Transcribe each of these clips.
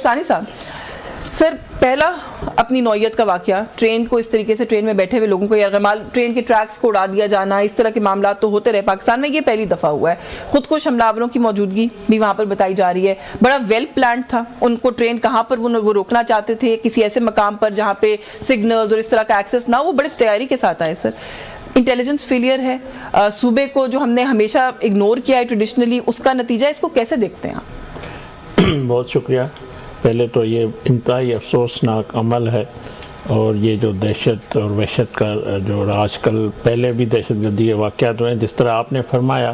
ثانی صاحب، سر پہلا اپنی نوعیت کا واقعہ، ٹرین کو اس طریقے سے ٹرین میں بیٹھے ہوئے لوگوں کو یرغمال ٹرین کے ٹریکس کو اڑا دیا جانا، اس طرح کے معاملات تو ہوتے رہے پاکستان میں، یہ پہلی دفعہ ہوا ہے. خود کش حملہ آوروں کی موجودگی بھی وہاں پر بتائی جا رہی ہے. بڑا ویل پلانڈ تھا، ان کو ٹرین کہاں پر وہ روکنا چاہتے تھے، کسی ایسے مقام پر جہاں پہ سگنلز اور اس طرح کا ایکسس نہ، وہ بڑی تیاری کے ساتھ آئے. سر انٹیلیجنس فیلئر ہے صوبے کو جو ہم نے ہمیشہ اگنور کیا ہے ٹریڈیشنلی، اس کا نتیجہ، اس کو کیسے دیکھتے ہیں آپ؟ بہت شکریہ. پہلے تو یہ انتہائی افسوسناک عمل ہے، اور یہ جو دہشت اور وحشت کا جو آج کل، پہلے بھی دہشت گردی کے واقعات ہوئے ہیں جس طرح آپ نے فرمایا.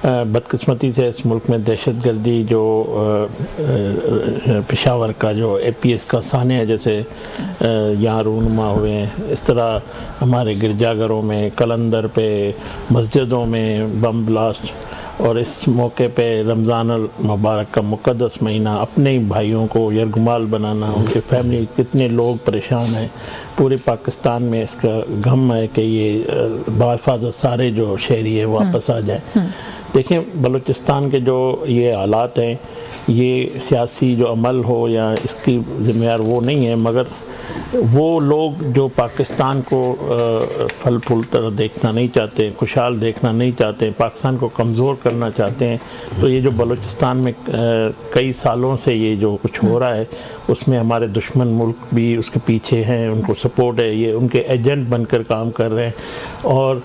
بدقسمتی سے اس ملک میں دہشت گردی جو پشاور کا جو APS کا سانحہ جیسے یہاں رونما ہوئے ہیں، اس طرح ہمارے گرجا گھروں میں، قلندر پہ، مسجدوں میں بم بلاسٹ، اور اس موقع پہ رمضان المبارک کا مقدس مہینہ، اپنے ہی بھائیوں کو یرغمال بنانا، ان کے فیملی کتنے لوگ پریشان ہیں. پورے پاکستان میں اس کا غم ہے کہ یہ بحفاظت سارے جو شہری ہیں واپس آ جائیں. دیکھیں بلوچستان کے جو یہ حالات ہیں، یہ سیاسی جو عمل ہو یا اس کی ذمہ دار وہ نہیں ہے، مگر وہ لوگ جو پاکستان کو پھل پھول طرح دیکھنا نہیں چاہتے، خوشحال دیکھنا نہیں چاہتے، پاکستان کو کمزور کرنا چاہتے ہیں. تو یہ جو بلوچستان میں کئی سالوں سے یہ جو کچھ ہو رہا ہے، اس میں ہمارے دشمن ملک بھی اس کے پیچھے ہیں، ان کو سپورٹ ہے، یہ ان کے ایجنٹ بن کر کام کر رہے ہیں. اور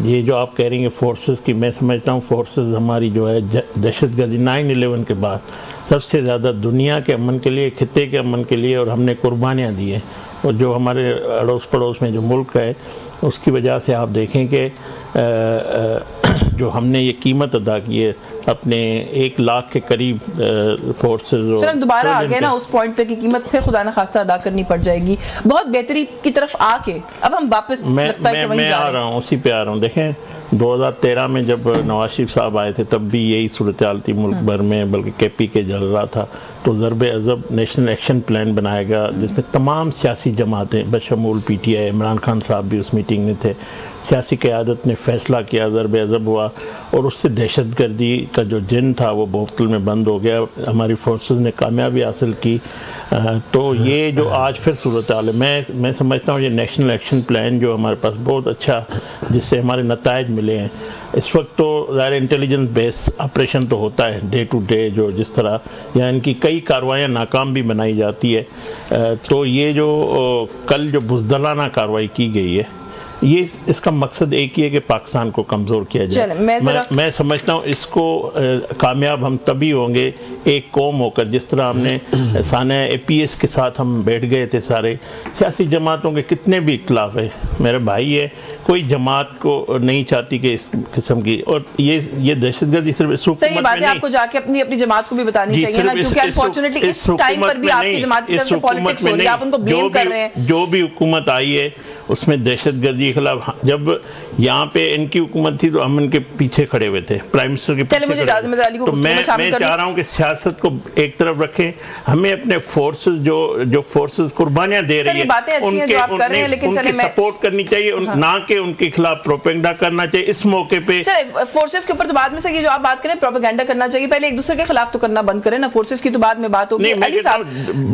یہ جو آپ کہہ رہی ہیں فورسز کی، میں سمجھتا ہوں فورسز ہماری جو ہے دہشت گردی 9/11 کے بعد سب سے زیادہ دنیا کے امن کے لیے، خطے کے امن کے لیے، اور ہم نے قربانیاں دی ہیں. اور جو ہمارے اڑوس پڑوس میں جو ملک ہے، اس کی وجہ سے آپ دیکھیں کہ جو ہم نے یہ قیمت ادا کی ہے اپنے 1 لاکھ کے قریب فورسز. سر ہم دوبارہ آ گئے نا اس پوائنٹ پہ کہ قیمت پھر خدا نخواستہ ادا کرنی پڑ جائے گی. بہت بہتری کی طرف آ کے اب ہم واپس لگتا ہے کہ وہیں جا رہے ہیں. میں آ رہا ہوں، اسی پہ آ رہا ہوں. دیکھیں 2013 میں جب نواز شریف صاحب آئے تھے، تب بھی یہی صورتحال تھی ملک بھر میں، بلکہ KP جل رہا تھا. تو Zarb Azb national action plan بنایا گیا، جس میں تمام سیاسی جماعتیں بشمول PTI، عمران خان صاحب بھی اس میٹنگ میں تھے. سیاسی قیادت نے فیصلہ کیا، ضرب عضب ہوا، اور اس سے دہشت گردی کا جو جن تھا وہ بوتل میں بند ہو گیا. ہماری فورسز نے کامیابی حاصل کی. تو یہ جو آج پھر صورتحال ہے، میں سمجھتا ہوں یہ نیشنل ایکشن پلان جو ہمارے پاس بہت اچھا، جس سے ہمارے نتائج ملے ہیں. اس وقت تو ظاہر انٹیلیجنس بیس آپریشن تو ہوتا ہے ڈے ٹو ڈے، جو جس طرح یا ان کی کئی کارروائیاں ناکام بھی بنائی جاتی ہے. تو یہ جو کل جو بزدلانہ کارروائی کی گئی ہے، یہ اس کا مقصد ایک ہی ہے کہ پاکستان کو کمزور کیا جائے. میں سمجھتا ہوں اس کو کامیاب ہم تبھی ہوں گے ایک قوم ہو کر، جس طرح ہم نے سانحہ APS کے ساتھ ہم بیٹھ گئے تھے. سارے سیاسی جماعتوں کے کتنے بھی اختلاف ہے، میرے بھائی ہے، کوئی جماعت کو نہیں چاہتی کہ اس قسم کی، اور یہ دہشت گردی صرف اس حکومت میں نہیں. بات ہے آپ کو جا کے اپنی جماعت کو بھی بتانی چاہیے نا، کیونکہ انفارچونیٹلی اس ٹائم پر بھی آپ کی جماعت کی طرف سے پالیٹکس ہو رہی ہے، آپ ان کو بلیم کر رہے ہیں. جو بھی حکومت آئی ہے اس میں دہشت گردی کے خلاف، جب یہاں پہ ان کی حکومت تھی تو ہم ان کے پیچھے کھڑے ہوئے تھے، پرائم منسٹر کے پیچھے کھڑے ہوئے. تو میں چاہ رہا ہوں کہ سیاست کو ایک طرف رکھیں، ہمیں اپنے فورسز جو فورسز قربانیاں دے رہی ہیں ان کی سپورٹ کرنی چاہیے، نہ کہ ان کے خلاف پروپیگنڈا کرنا چاہیے. اس موقع پہ فورسز کے اوپر تو بعد میں سے یہ جو آپ بات کریں پروپیگنڈا کرنا چاہیے، پہلے ایک دوسرے کے خلاف تو کرنا بند کریں نا. فورسز کی تو بعد میں بات ہوگی.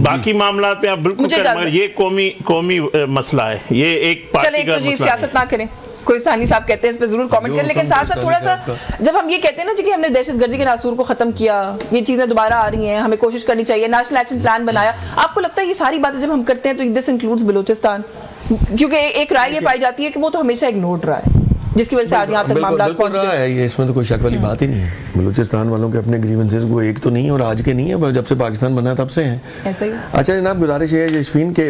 باقی معاملات پہ آپ بالکل، یہ قومی مسئلہ ہے، یہ ایک پارٹی کا مسئلہ ہے. سیاست نہ کریں، کوئی ثانی صاحب کہتے ہیں اس پہ ضرور کامنٹ کریں. لیکن ساتھ ساتھ تھوڑا سا جب ہم یہ کہتے ہیں نا کہ ہم نے دہشت گردی کے ناسور کو ختم کیا، یہ چیزیں دوبارہ آ رہی ہیں، ہمیں کوشش کرنی چاہیے، نیشنل ایکشن پلان بنایا، آپ کو لگتا ہے یہ ساری باتیں جب ہم کرتے ہیں تو دس انکلوڈز بلوچستان؟ کیونکہ ایک رائے یہ پائی جاتی ہے کہ وہ تو ہمیشہ اگنورڈ رہا ہے، جس کی وجہ سے آج یہاں تک معاملات پہنچ گئے. یہ اس میں تو کوئی شک والی بات ہی نہیں ہے. بلوچستان والوں کے اپنے گریونسز وہ ایک تو نہیں اور آج کے نہیں ہے، جب سے پاکستان بنا تب سے ہیں. اچھا جناب، گزارش یہ ہے یشفین کے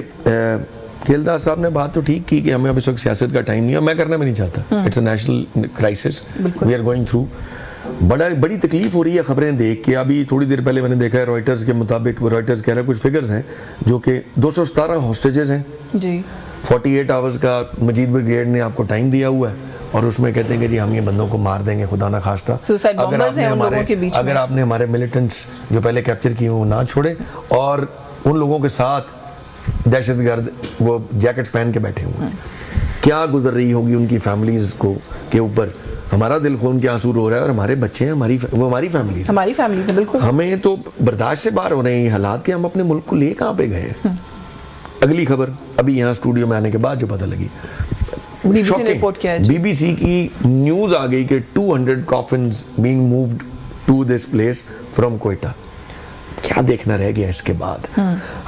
کھیلدار صاحب نے بات تو ٹھیک کی کہ ہمیں اب اس وقت سیاست کا ٹائم نہیں ہے، میں کرنا بھی نہیں چاہتا. It's a national crisis we are going through. بڑی تکلیف ہو رہی ہے خبریں دیکھ کے. ابھی تھوڑی دیر پہلے میں نے دیکھا ہے روائٹرز کے مطابق، روائٹرز کہہ رہا ہے کچھ فگرز ہیں جو کہ 217 ہاسٹیجز ہیں جی. 48 آورز کا مجید بریگیڈ نے آپ کو ٹائم دیا ہوا ہے، اور اس میں کہتے ہیں کہ جی ہم یہ بندوں کو مار دیں گے خدا نہ خواستہ. اگر آپ نے ہمارے ملیٹنٹس جو پہلے کیپچر کیے وہ نہ چھوڑے، اور ان لوگوں کے ساتھ دہشت گرد وہ جیکٹس پہن کے بیٹھے ہوئے ہیں، کیا گزر رہی ہوگی ان کی فیملیز کو کے اوپر ہمارا دل خون کے آنسو رو رہا ہے اور ہمارے بچے ہیں, وہ ہماری فیملی سے بالکل. ہمیں تو برداشت سے باہر ہو رہے ہیں یہ حالات کہ ہم اپنے ملک کو لے کہاں پہ گئے. اگلی خبر ابھی یہاں اسٹوڈیو میں آنے کے بعد جو پتہ لگی, بی بی سی کی نیوز آ گئی کہ 200 coffins being moved to this place from Quetta. کیا دیکھنا رہ گیا اس کے بعد.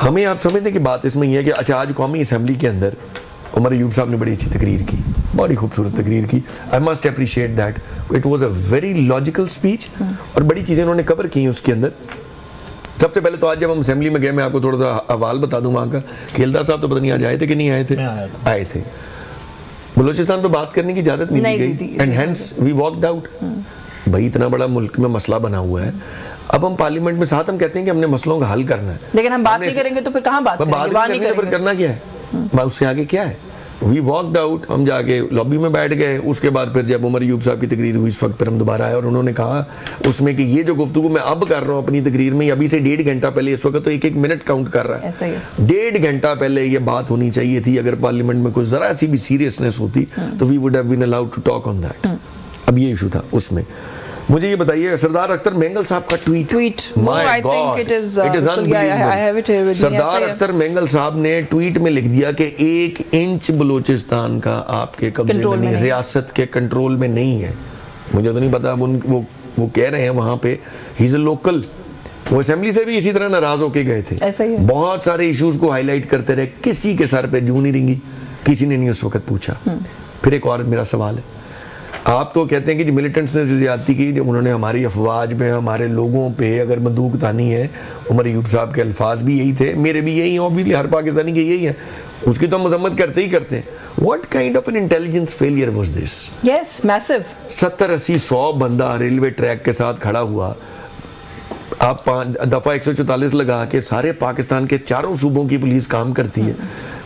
ہمیں آپ سمجھتے ہیں کہ بات اس میں یہ ہے کہ اچھا آج قومی اسمبلی کے اندر عمر ایوب صاحب نے بڑی اچھی تقریر کی, بڑی خوبصورت تقریر کی. I must appreciate that. It was a very logical speech اور بڑی چیزیں انہوں نے کور کی اس کے اندر. سب سے پہلے تو آج جب ہم اسمبلی میں گئے, میں آپ کو تھوڑا سا حوال بتا دوں وہاں کا. کھیلدار صاحب تو پتہ نہیں آج آئے تھے کہ نہیں آئے تھے, آئے تھے. بلوچستان پہ بات کرنے کی اجازت نہیں دی گئی and hence we walked out. بھائی اتنا بڑا ملک میں مسئلہ بنا ہوا ہے, اب ہم پارلیمنٹ میں ساتھ ہم کہتے ہیں کہ ہم نے مسئلوں کا حل کرنا ہے, لیکن ہم بات نہیں کریں گے تو پھر کہاں بات کریں گے, پھر کرنا کیا ہے, اس سے آگے کیا ہے. وی واکڈ آؤٹ, ہم جا کے لابی میں بیٹھ گئے. اس کے بعد پھر جب عمر ایوب صاحب کی تقریر ہوئی اس وقت پھر ہم دوبارہ آئے اور انہوں نے کہا اس میں کہ یہ جو گفتگو میں اب کر رہا ہوں اپنی تقریر میں, ابھی سے 1.5 گھنٹہ پہلے, اس وقت تو 1 منٹ کاؤنٹ کر رہا ہے, 1.5 گھنٹہ پہلے یہ بات ہونی چاہیے تھی. اگر پارلیمنٹ میں کوئی ذرا سی بھی سیریسنس ہوتی تو we would have been allowed to talk on that. اب یہ ایشو تھا اس میں. مجھے یہ بتائیے سردار اختر مینگل صاحب کا tweet, my God it is unbelievable. سردار اختر مینگل صاحب نے ٹویٹ میں لکھ دیا کہ 1 انچ بلوچستان کا آپ کے قبضے میں نہیں, ریاست کے کنٹرول میں نہیں ہے. مجھے تو نہیں پتا, وہ کہہ رہے ہیں وہاں پہ ہی از اے لوکل. وہ اسمبلی سے بھی اسی طرح ناراض ہو کے گئے تھے, بہت سارے ایشوز کو ہائی لائٹ کرتے رہے, کسی کے سر پہ جوں نہیں رنگی, کسی نے نہیں اس وقت پوچھا. پھر ایک اور میرا سوال ہے, آپ تو کہتے ہیں کہ جو ملیٹنٹس نے جو زیادتی کی, جو انہوں نے ہماری افواج میں ہمارے لوگوں پہ اگر بندوق تانی ہے, عمر ایوب صاحب کے الفاظ بھی یہی تھے, میرے بھی یہی ہیں, اوبویسلی ہر پاکستانی کے یہی ہیں, اس کی تو ہم مذمت کرتے ہی کرتے ہیں. What kind of an intelligence failure was this? Yes, massive. 70-80-100 بندہ ریلوے ٹریک کے ساتھ کھڑا ہوا, آپ دفعہ 144 لگا کے سارے پاکستان کے 4 صوبوں کی پولیس کام کرتی ہے.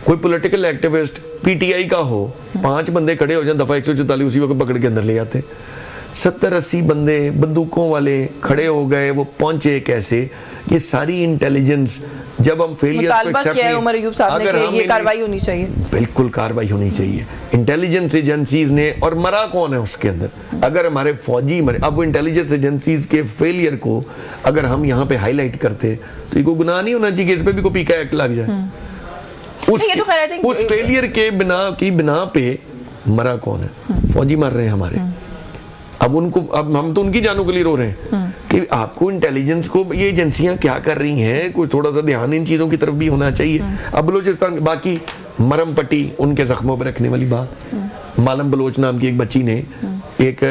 کوئی political activist P T I کا ہو, 5 بندے کھڑے ہو جائیں, دفعہ 144 اسی وقت پکڑ کے اندر لے جاتے. 70-80 بندے بندوقوں والے کھڑے ہو گئے, وہ پہنچے کیسے؟ یہ ساری انٹیلیجنس جب ہم فیلیئرز کو ایکسیپٹ کیا ہے عمر ایوب صاحب نے کہ یہ کاروائی ہونی چاہیے, بالکل کاروائی ہونی چاہیے انٹیلیجنس ایجنسیز نے. اور مرا کون ہے اس کے اندر؟ اگر ہمارے فوجی مرے, اب وہ انٹیلیجنس ایجنسیز کے فیلیئر کو اگر ہم یہاں پہ ہائی لائٹ کرتے تو یہ کوئی گناہ نہیں ہونا چاہیے کہ اس پہ بھی کوئی پیکا ایکٹ لگ جائے. اس فیلیئر کے بنا پہ مرا کون ہے؟ فوجی مر رہے ہیں ہمارے. اب ہم تو ان کی جانوں کے لیے رو رہے ہیں کہ آپ کو انٹیلیجنس کو یہ ایجنسیاں کیا کر رہی ہیں, کوئی تھوڑا سا دھیان ان چیزوں کی طرف بھی ہونا چاہیے. اب بلوچستان باقی مرم پٹی ان کے زخموں پہ رکھنے والی بات, مالم بلوچ نام کی ایک بچی نے ایک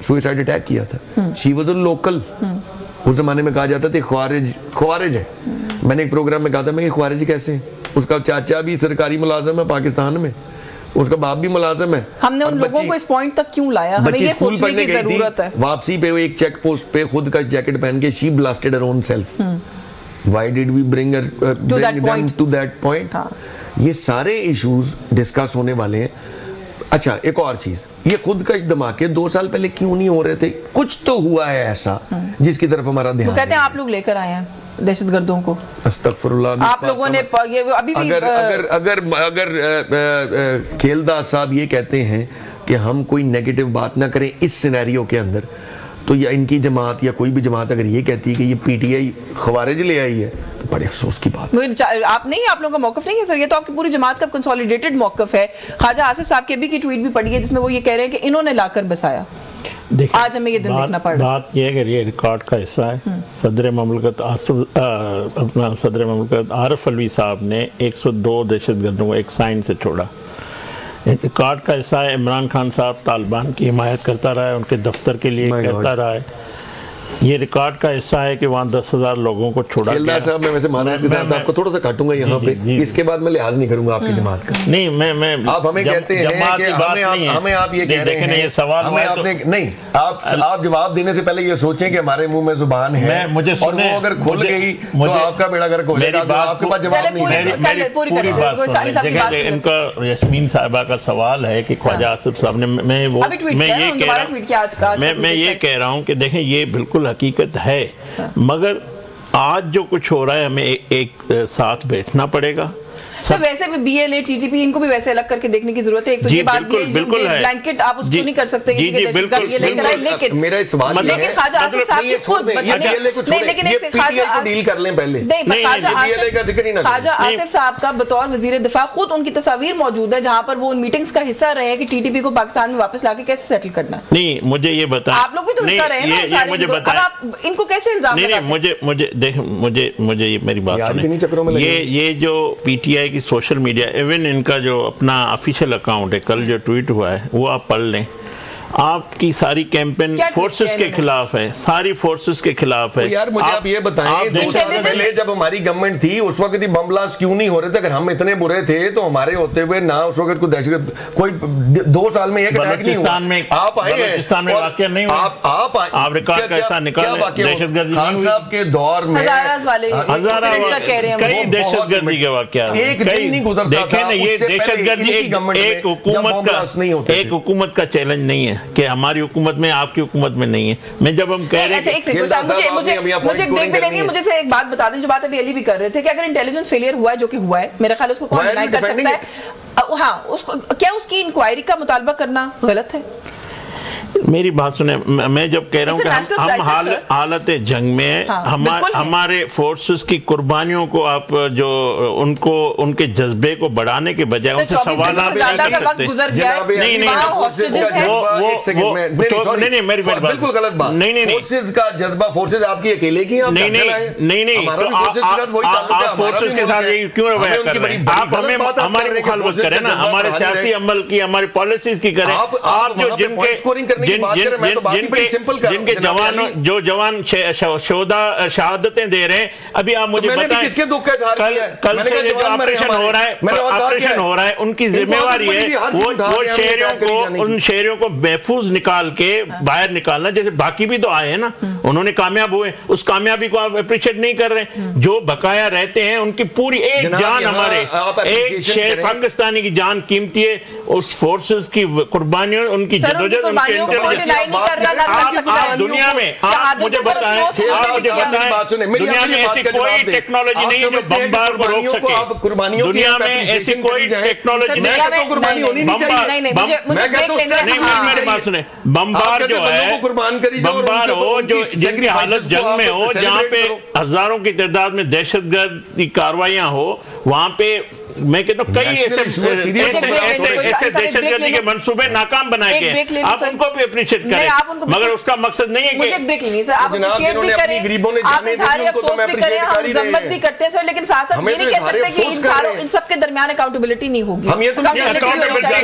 سوئسائڈ اٹیک کیا تھا. She was a local. اس زمانے میں کہا جاتا تھا خوارج ہے. میں نے ایک پروگرام میں کہا تھا میں کہ خوارج کیسے ہیں, اس کا چاچا بھی سرکاری ملازم ہے پاکستان میں, اس کا باپ بھی ملازم ہے. ہم نے ان لوگوں کو اس پوائنٹ تک کیوں لایا, ہمیں یہ سوچنے کی ضرورت ہے. واپسی پہ وہ ایک چیک پوسٹ پہ خود کا جیکٹ پہن کے she blasted her own self. Why did we bring them to that point? یہ سارے ایشوز ڈسکس ہونے والے ہیں. اچھا ایک اور چیز, یہ خودکش دھماکے 2 سال پہلے کیوں نہیں ہو رہے تھے؟ کچھ تو ہوا ہے ایسا جس کی طرف ہمارا دھیان. وہ کہتے ہیں آپ لوگ لے کر آئے ہیں دہشت گردوں کو. استغفر اللہ. آپ لوگوں نے ابھی بھی اگر کھیلدار صاحب یہ کہتے ہیں کہ ہم کوئی نیگیٹو بات نہ کریں اس سینیریو کے اندر, تو یا ان کی جماعت یا کوئی بھی جماعت اگر یہ کہتی ہے کہ یہ پی ٹی آئی خوارج لے آئی ہے تو بڑے افسوس کی بات. آپ لوگوں کا موقف نہیں ہے سر, یہ تو آپ کی پوری جماعت کا کنسولیڈیٹڈ موقف ہے. خواجہ آصف صاحب کے بھی کی ٹویٹ بھی پڑھی ہے جس میں وہ یہ کہہ رہے ہیں کہ انہوں نے لا کر بسایا. آج ہمیں یہ دن دیکھنا پڑ رہا ہے. بات یہ ہے کہ یہ ریکارڈ کا حصہ ہے. صدر مملکت عارف علوی صاحب نے 102 دہشت گردوں کو ایک سائن سے چھوڑا. ریکارڈ کا حصہ ہے. عمران خان صاحب طالبان کی حمایت کرتا رہا ہے, ان کے دفتر کے لیے کہتا رہا ہے. یہ ریکارڈ کا حصہ ہے کہ وہاں 10,000 لوگوں کو چھوڑا گیا. اللہ صاحب میں ویسے معذرت کے ساتھ آپ کو تھوڑا سا کاٹوں گا یہاں پہ, اس کے بعد میں لحاظ نہیں کروں گا آپ کی جماعت کا. نہیں میں آپ ہمیں کہتے ہیں کہ ہمیں آپ یہ کہہ رہے ہیں, ہمیں آپ نے نہیں, آپ جواب دینے سے پہلے یہ سوچیں کہ ہمارے منہ میں زبان ہے اور وہ اگر کھل گئی تو آپ کا بیڑا گرک ہو جائے گا, آپ کے پاس جواب نہیں. پوری بات ان کا یاسمین صاحبہ کا سوال ہے کہ خواجہ آصف صاحب نے, میں یہ کہہ رہا ہوں کہ دیکھیں یہ بالکل حقیقت ہے, مگر آج جو کچھ ہو رہا ہے ہمیں ایک ساتھ بیٹھنا پڑے گا. سر ویسے بھی B L A T T P ان کو بھی ویسے الگ کر کے دیکھنے کی ضرورت ہے. ایک تو یہ بات بھی ہے بلینکٹ آپ اس کو نہیں کر سکتے لیکن خواجہ آصف صاحب کی خود خواجہ آصف صاحب کا بطور وزیر دفاع خود ان کی تصاویر موجود ہے جہاں پر وہ ان میٹنگز کا حصہ رہے ہیں کہ ٹی ٹی پی کو پاکستان میں واپس لا کے کیسے سیٹل کرنا. نہیں مجھے یہ بتائیں, آپ لوگ بھی تو حصہ رہے ہیں نا, اب آپ ان کو کیسے الزام لگاتے ہیں؟ مجھے میری بات سنیں, یہ جو پی ٹی آئی کی سوشل میڈیا, ایون ان کا جو اپنا آفیشیل اکاؤنٹ ہے, کل جو ٹویٹ ہوا ہے وہ آپ پڑھ لیں, آپ کی ساری کیمپین فورسز کے خلاف ہے, ساری فورسز کے خلاف ہے. یار مجھے آپ یہ بتائیں 2 سال پہلے جب ہماری گورنمنٹ تھی اس وقت ہی بم بلاسٹ کیوں نہیں ہو رہے تھے؟ اگر ہم اتنے برے تھے تو ہمارے ہوتے ہوئے نہ اس وقت کوئی دہشت, کوئی 2 سال میں ایک اٹیک نہیں ہوا. آپ آئے ہیں بلوچستان میں واقعہ نہیں ہوا, آپ ریکارڈ کیسا نکالیں, دہشت گردی خان صاحب کے دور میں کئی دہشت گردی کے واقعات, ایک دن نہیں گزرتا دیکھیں نا, یہ دہشت گردی ایک حکومت کا چیلنج نہیں ہے کہ ہماری حکومت میں آپ کی حکومت میں نہیں ہے. میں جب ہم کہہ رہے ہیں مجھے ایک بریک پہ لینی ہے, مجھے سے ایک بات بتا دیں جو بات ابھی علی بھی کر رہے تھے کہ اگر انٹیلیجنس فیلئر ہوا ہے, جو کہ ہوا ہے, میرا خیال اس کو کون ڈینائی کر سکتا ہے, ہاں کیا اس کی انکوائری کا مطالبہ کرنا غلط ہے؟ میری بات سنیں, میں جب کہہ رہا ہوں کہ ہم حالت جنگ میں ہمارے فورسز کی قربانیوں کو آپ جو ان کے جذبے کو بڑھانے کے بجائے ان سے سوالات کر سکتے ہیں. نہیں میری بات بالکل غلط بات, فورسز کا جذبہ فورسز آپ کی اکیلے کی ہیں؟ نہیں آپ فورسز کے ساتھ کیوں رویہ کر رہے ہیں؟ آپ ہمیں ہماری مخالفت کریں نا, ہمارے سیاسی عمل کی, ہماری پالیسیز کی کریں. آپ جو جن کے جوان شہادتیں دے رہے ہیں, ابھی آپ مجھے بتائیں کل سے جو آپریشن ہو رہا ہے ان کی ذمہ داری ہے وہ ان شہریوں کو محفوظ نکال کے باہر نکالنا. جیسے باقی بھی تو آئے ہیں نا, انہوں نے کامیاب ہوئے, اس کامیابی کو آپ اپریشیٹ نہیں کر رہے. جو بقایا رہتے ہیں ان کی پوری ایک جان, ہمارے ایک شہر پاکستانی کی جان قیمتی ہے. اس فورسز کی قربانیوں, ان کی جدوجہد, ان کے دنیا میں آپ مجھے بتائیں دنیا میں ایسی کوئی ٹیکنالوجی نہیں ہے جو بمبار کو روک سکے. دنیا میں ایسی کوئی ٹیکنالوجی نہیں. میری بات سنیں, بمبار جو ہے, بمبار ہو جو جن کی حالت جنگ میں ہو, جہاں پہ ہزاروں کی تعداد میں دہشت گردی کاروائیاں ہو, وہاں پہ میں کہتا ہوں کئی ایسے دہشت گردی کے منصوبے ناکام بنائے گئے. آپ ان کو بھی اپریشیٹ کریں, مگر اس کا مقصد نہیں ہے کہ مجھے بریک لینی ہے سر, آپ اپریشیٹ بھی کریں, آپ اظہار افسوس بھی کریں, ہم مذمت بھی کرتے ہیں سر, لیکن ساتھ ساتھ یہ نہیں کہہ سکتے کہ ان سب کے درمیان اکاؤنٹیبلٹی نہیں ہوگی.